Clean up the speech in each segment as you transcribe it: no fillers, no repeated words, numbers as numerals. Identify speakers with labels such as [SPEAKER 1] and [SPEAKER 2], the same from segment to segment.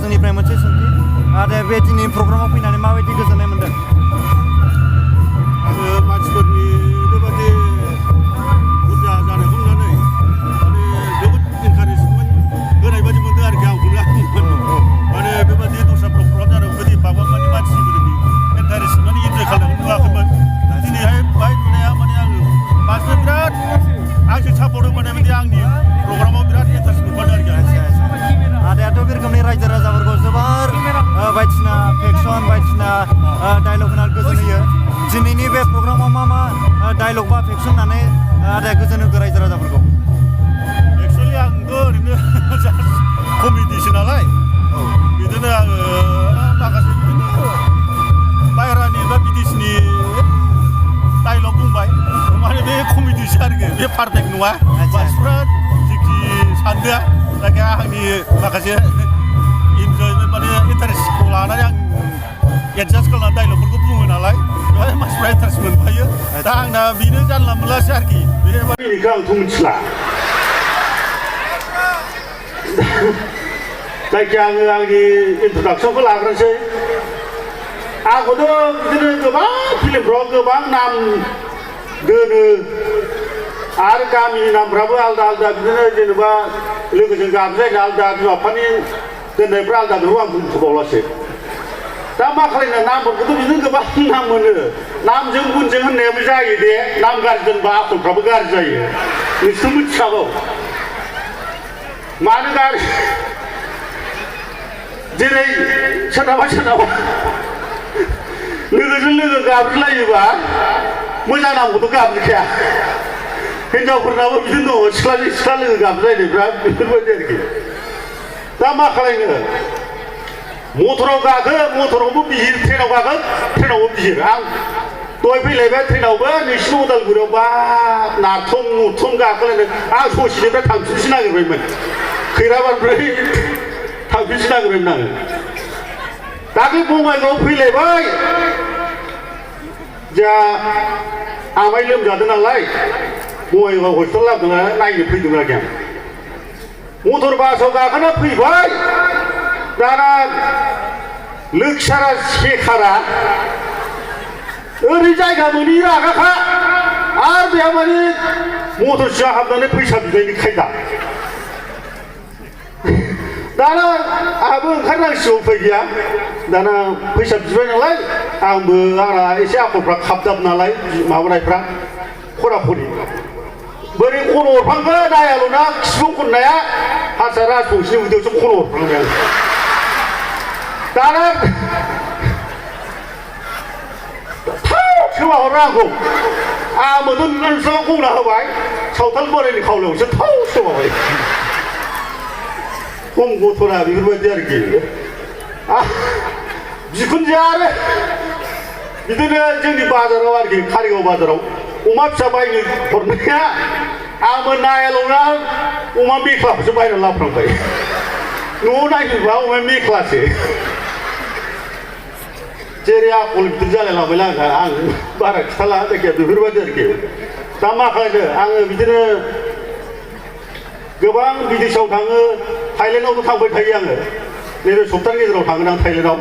[SPEAKER 1] जोंनिफ्राय मोनसे सोंथि आरो बे दिनै प्रग्रामाव फैनानै माबायदि गोजोननाय मोन्दों?
[SPEAKER 2] आङो मानसिफोरनि बेबादि बुरजा जानायखौ नुनानै माने जोबोद इनकारेजमेन्ट होनाय बादि मोनदों आरोखि आंखौनो माने बेबादि दस्रा प्रग्राम जानायाव बेबादि माबा माने मानसिफोरनि इन्टारेस्ट माने इन्जय खालामनायखौ नुवाखैमोन दिनैहाय बाहाय नुनाया माने आङो मानसिफ्रा बिराद आंजों सापर्ट होबाय बिदि आंनि प्रग्रामाव बिराद इन्टारेस्ट नुबोदों आरोखि
[SPEAKER 1] आदायाथ' बे रोखोमनि रायजो राजाफोरखौ जोबोर बायदिसिना फेक्सन बायदिसिना डायलग होनानै गोजोन होयो दिनैनि बे प्रग्रामाव मा डायलग बा फेक्सन होनानै आदाया गोजोन होगोन रायजो राजाफोरखौ?
[SPEAKER 2] एक्सुवेलि आंथ' ओरैनो जास्ट कमेडिसो नालाय बिदिनो आङो माखासे बिदिनो बाहेरानि बा बिदेशनि डायलग बुंबाय माने बे कमेडिसो आरोखि बे पारफेक्ट नङा मानसिफ्रा जेखि सानदों जायखिया आंनि माखासे इन्जयमेन्ट माने इन्टारेस्टखौ लानानै आं एडजास्ट खालामनानै डायलगफोरखौ बुङो नालाय बेवहाय मानसिफ्रा इन्टारेस्ट मोनफायो दा आंना बेनो जानला मोनलासो आरोखि बेबादिखौ आंथ' मिथिला जायखिया आङो आंनि इन्ट्रडाक्सनखौ लाग्रोनोसै आंखौथ' बिदिनो गोबां फिल्मफ्राव गोबां नाम दोनो आरो गामिनि नामफ्राबो आलदा आलदा बिदिनो जेनेबा लोगोजों गाबज्रायना आलदा बिमा बिफानि दोननायफ्रा आलदा बेखौ आं बुंथ'बावलासो दा मा खालायनो नामफोरखौथ' बिदिनो गोबां नाम मोनो नामजों गुनजों होननायाबो जायो दे नाम गाज्रि दोनबा आखलफ्राबो गाज्रि जायो नोंसोरथ' मिथिखागौ मानो गाज्रि जेरै सोरनाबा लोगोजों लोगो गाबज्रिलायोबा मोजां नामखौथ' गाबज्रिखाया हिनजावफोरनाबो बिदिनो दङ सिख्लाजों सिख्ला लोगो गाबज्रायनायफ्रा बेफोरबायदि आरोखि दा मा खालायनो मटराव गाखो मटरावबो बिहिर ट्रेनाव गाखो ट्रेनावबो बिहिर आं दहाय फैलायबाय ट्रेनावबो नोंसिनि उदालगुरियाव बा नारथम नुथम गाखोलायनो आं ससेनिफ्राय थांफिनसो नागिरबायमोन खैराबारनिफ्राय थांफिनसो नागिरबायमोन आङो दाख्लै बङाइगावआव फैलायबाय जोंहा आमाइ लोमजादों नालाय बङाइगाव हस्पिटाल लाबोदों नालाय नायनो फैदोंमोन आरोखि आं मटर बासाव गाखोना फैबाय दाना लोखिसारा सेखारा ओरै जायगा मोनै रागाखा आरो बेहा माने मटर सिङाव हाबनानै फैसा बिनायनि खायदा दाना आंहाबो ओंखारनांसिगौ उफाय गैया दाना फैसा बिबाय नालाय आंबो आंना एसे आखलफ्रा खाबदाब नालाय माबानायफ्रा खरा खरि बोरै खन' हरफ्लांखो नायाल'ना खिबु खननाया हारसा राजबंसिनि उदैयावसो खन' हरफ्लांबाय आं दाना थाव सोमा हरो आंखौ आंबोथ' नुनानै गंना होबाय सावथाल बोरायनि खावलायावसो थाव सोमाबाय खम गथ'रा बेफोरबायदि आरोखि बिखुनजोआ आरो बिदिनो जोंनि बाजाराव आरोखि कारिगाव बाजाराव अमा फिसा बायनो हरनाया आंबो नायाल'ना अमा मेख्लाखौसो बायना लाबोफ्रांबाय न'आव नायफैबा अमा मेख्लासो जेरै आखल गिदिर जालायलांबायला आं बारा खिथाला जायखिया बेफोरबायदि आरोखि दा मा खालायनो आङो बिदिनो गोबां बिदेशआव थाङो थाइलेण्डआवबो थांबाय थायो आङो नैबे सप्तानि गेजेराव थांगोन आं थाइलेण्डआव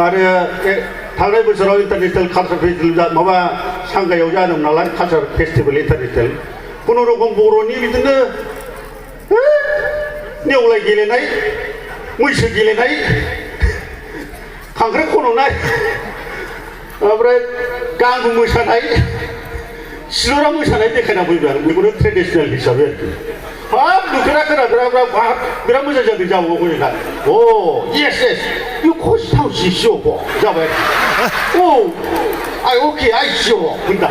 [SPEAKER 2] आरो थांनाय बोसोराव इन्टारनेसनेल कालचार फेस्टिभेल माबा सांघाइआव जादोंमोन नालाय कालचार फेस्टिभेल इन्टारनेसनेल खुनुरुखुम बर'नि बिदिनो नेवलाय गेलेनाय मैसो गेलेनाय खांख्राइ खन'नाय ओमफ्राय गांगु मोसानाय सिलरा मोसानाय देखायना फैबाय आं बेखौनो ट्रेडिसनेल हिसाबै आरोखि हाब नुफेरा खोनाफेराब्रा बिराद मोजां जादों जाबावगौ जोंहा अ येस येस इउ खस थाव सिसिअ जाबाय अ आइ अके आइ सिअ होनदा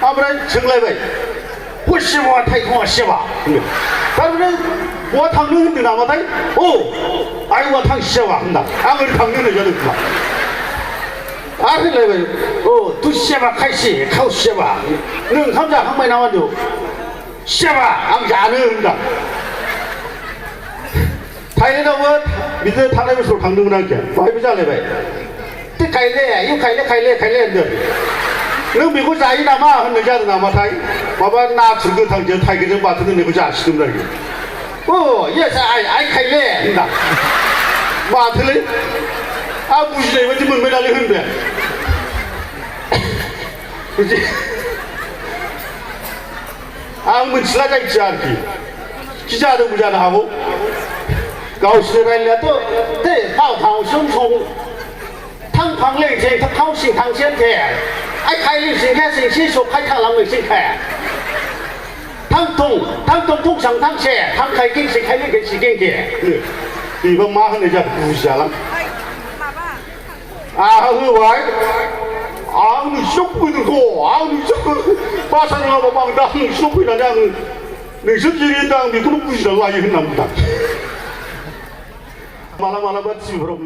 [SPEAKER 2] ओमफ्राय सोंलायबाय पश्चिमा थाइखङा सेबा थारमाने बहा थांनो होनदों नामाथाय औ आइ औवा थांसियाबा होनदा आं ओरै थांनो होननाय जादों खोमा आरो होनलायबाय औ तु सेबा खायसे खाव सेबा नों ओंखाम जाखांबाय नामा होनदों सेबा आं जानो होनदा थाइलेण्डआवबो बिदिनो थांनाय बोसोराव थांदोंमोन आरोखि बाहायबो जालायबाय ते खायले इउ खायले होनदों नों बेखौ जायो नामा होननाय जादों नामाथाय माबा नाथुर गोथांजों थाइगिरजों बाथोन होननायखौ जासिदोंमोन आरोखि
[SPEAKER 3] yes I खायले होनदा माथोलै आं बुजिनाय बायदि मोनबाय नालाय होनबाय बुजि आं मिथिला जायखिया आरोखि खि जादोंबो जानो हागौ गावसोर रायलायनायाथ' दे फाव फाव सम सम थां फां लें थें थां खाव सिं थां सेन थे ai khai linh sinh khe sinh si sụp khai thang làm người sinh khỏe thang tung thung sang thang xe thang khai kinh sinh khai linh cái gì kinh kìa thì bông má hơn này giờ vui vẻ lắm hư vậy người xúc với người cổ người xúc ba sang là bằng đang xúc với là đang người xúc gì đến đang thì cũng vui vẻ lại như thế nào mà làm bắt chịu rồi